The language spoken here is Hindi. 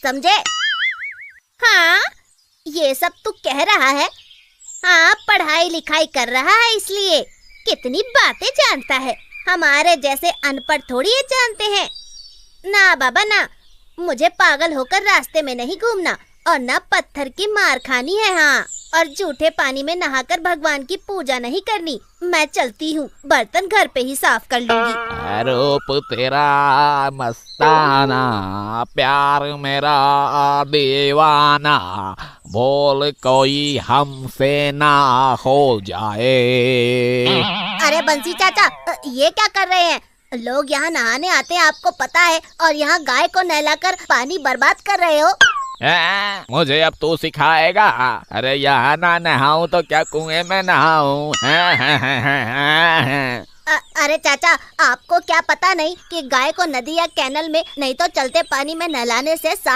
समझे? हाँ, ये सब तू कह रहा है? हाँ, पढ़ाई लिखाई कर रहा है इसलिए। कितनी बातें जानता है, हमारे जैसे अनपढ़ थोड़ी ये जानते हैं। ना बाबा ना, मुझे पागल होकर रास्ते में नहीं घूमना और ना पत्थर की मार खानी है। हाँ, और झूठे पानी में नहाकर भगवान की पूजा नहीं करनी। मैं चलती हूँ, बर्तन घर पे ही साफ कर लूंगी। रूप तेरा मस्ताना, प्यार मेरा दीवाना, बोल कोई हमसे ना हो जाए। अरे बंसी चाचा, ये क्या कर रहे हैं? लोग यहाँ नहाने आते हैं, आपको पता है, और यहाँ गाय को नहलाकर पानी बर्बाद कर रहे हो। मुझे अब तू सिखाएगा? अरे यहाँ ना नहाऊं तो क्या कुएं में नहाऊं? अरे चाचा, आपको क्या पता नहीं कि गाय को नदी या कैनल में नहीं तो चलते पानी में नहलाने से